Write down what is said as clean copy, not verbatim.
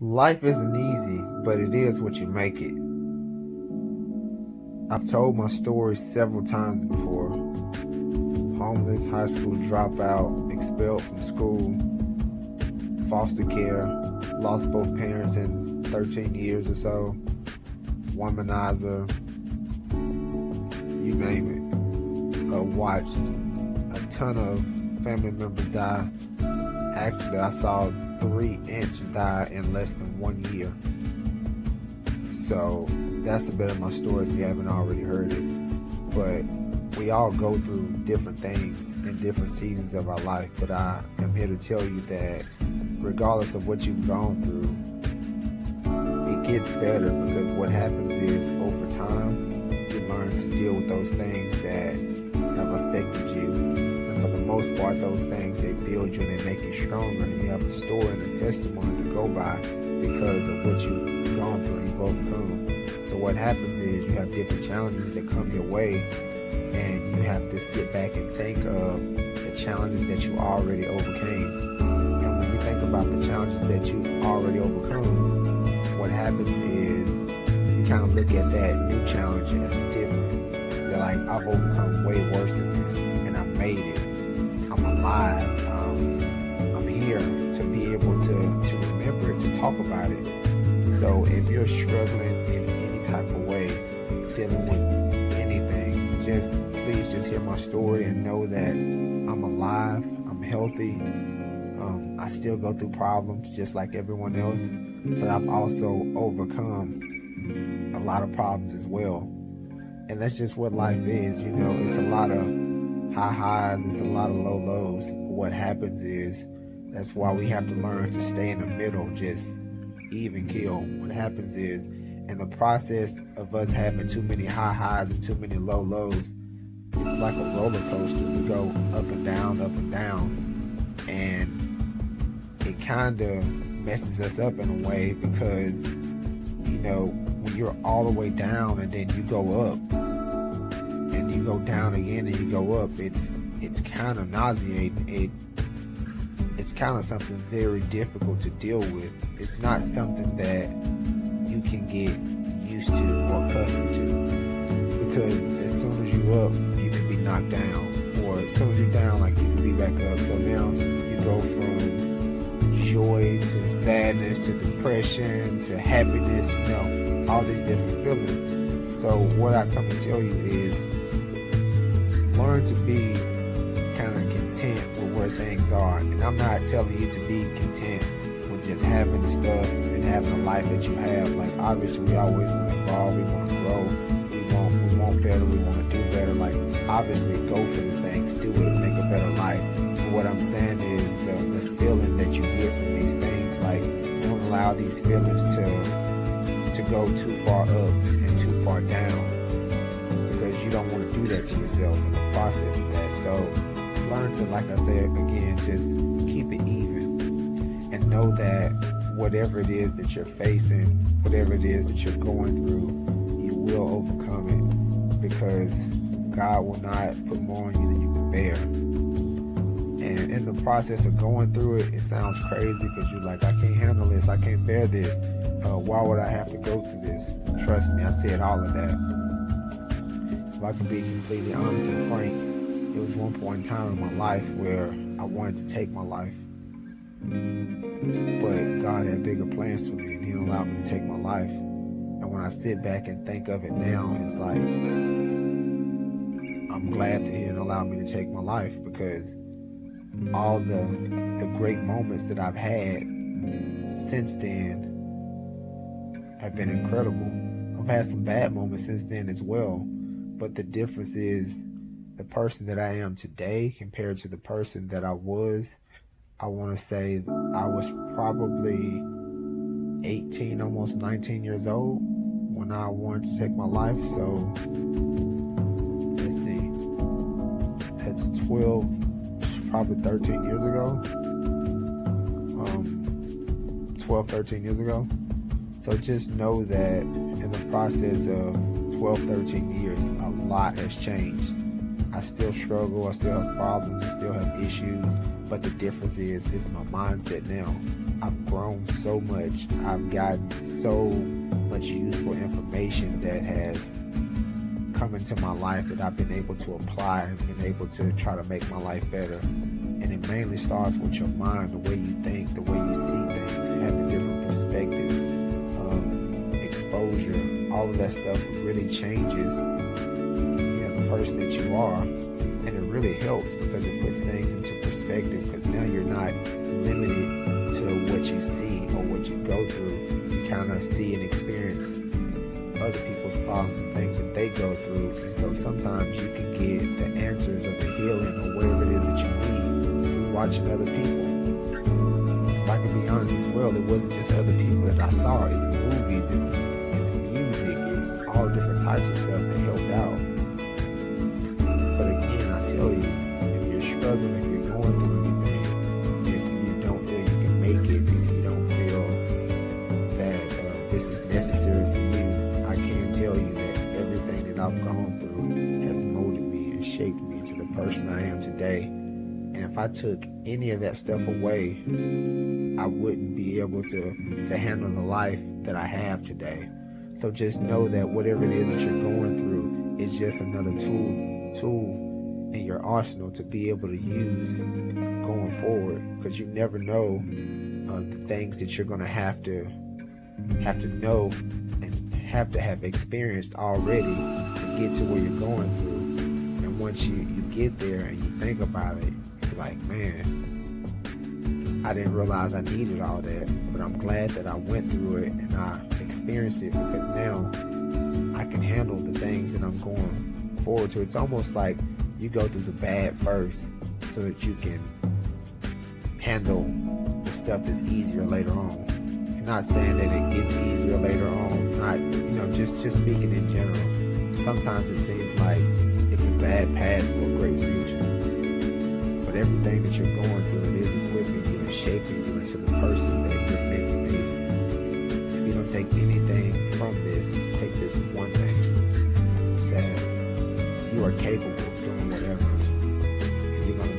Life isn't easy, but it is what you make it. I've told my story several times before. Homeless, high school dropout, expelled from school, foster care, lost both parents in 13 years or so, womanizer, you name it. Watched a ton of family members die. Actually, I saw 3 aunts die in less than 1 year. So that's a bit of my story if you haven't already heard it. But we all go through different things in different seasons of our life. But I am here to tell you that regardless of what you've gone through, it gets better, because what happens is over time, you learn to deal with those things that have affected you. And for the most part, those things, they build you and they make you stronger. And you have a story and a testimony to go by because of what you've gone through and you've overcome. So what happens is you have different challenges that come your way, and you have to sit back and think of the challenges that you already overcame. And when you think about the challenges that you already overcome, what happens is you kind of look at that new challenge as different. You're like, I've overcome way worse than this, and I made it. I'm alive. I'm here to be able to remember it, to talk about it. So if you're struggling in any type of way, dealing with anything, please just hear my story and know that I'm alive, I'm healthy. I still go through problems just like everyone else, but I've also overcome a lot of problems as well. And that's just what life is. It's a lot of high highs, it's a lot of low lows. But what happens is, that's why we have to learn to stay in the middle, just even keel. What happens is, in the process of us having too many high highs and too many low lows, it's like a roller coaster. We go up and down, and it kind of messes us up in a way, because when you're all the way down and then you go up and you go down again and you go up, it's kind of nauseating. It's kind of something very difficult to deal with. It's not something that you can get used to or accustomed to, because as soon as you're up, you can be knocked down, or as soon as you're down, like, you can be back up. So now you go from joy to sadness to depression to happiness, all these different feelings. So what I come to tell you is, learn to be kind of content with where things are. And I'm not telling you to be content with just having the stuff and having the life that you have. Like, obviously we always want to evolve, we want to grow, we want better, we want to do better. Like, obviously go for the things, do it, make a better life. But what I'm saying is the feeling that you get from these things, like, don't allow these feelings to go too far up and too far down, because you don't want to do that to yourself in the process of that. So learn to, like I said again, just keep it even, and know that whatever it is that you're facing, whatever it is that you're going through, you will overcome it, because God will not put more on you than you can bear. And in the process of going through it, it sounds crazy, because you're like, I can't handle this, I can't bear this. Why would I have to go through this? Trust me, I said all of that. If I can be completely honest and frank, it was one point in time in my life where I wanted to take my life. But God had bigger plans for me, and He didn't allow me to take my life. And when I sit back and think of it now, it's like, I'm glad that He didn't allow me to take my life, because all the great moments that I've had since then have been incredible. I've had some bad moments since then as well, but the difference is the person that I am today compared to the person that I was. I want to say I was probably 18, almost 19 years old when I wanted to take my life. So let's see, that's 12, probably 13 years ago. 12, 13 years ago. So just know that in the process of 12, 13 years, a lot has changed. I still struggle, I still have problems, I still have issues, but the difference is my mindset now. I've grown so much. I've gotten so much useful information that has come into my life that I've been able to apply and been able to try to make my life better. And it mainly starts with your mind, the way you think, the way you see things, having different perspectives, exposure, all of that stuff really changes, the person that you are. And it really helps because it puts things into perspective, because now you're not limited to what you see or what you go through. You kind of see and experience other people's problems and things that they go through. And so sometimes you can get the answers or the healing or whatever it is that you need through watching other people. If I can be honest as well, it wasn't just other people that I saw. It's movies, it's music, it's all different types of stuff that helped out. But again, I tell you, if you're struggling, if you're going through anything, if you don't feel you can make it, if you don't feel that this is necessary for you, I can tell you that everything that I've gone through has molded me and shaped me into the person I am today. And if I took any of that stuff away, I wouldn't be able to handle the life that I have today. So just know that whatever it is that you're going through is just another tool in your arsenal to be able to use going forward, because you never know the things that you're going to have to know and have to have experienced already to get to where you're going through. And once you get there and you think about it, you're like, man, I didn't realize I needed all that, but I'm glad that I went through it and I experienced it, because now I can handle the things that I'm going forward to. It's almost like you go through the bad first so that you can handle the stuff that's easier later on. I'm not saying that it gets easier later on, not, just speaking in general. Sometimes it seems like it's a bad past for a great future. But everything that you're going through, it is equipping you and shaping you into the person that you're meant to be. If you don't take anything from this, take this one thing, that you are capable of doing whatever, and you're going to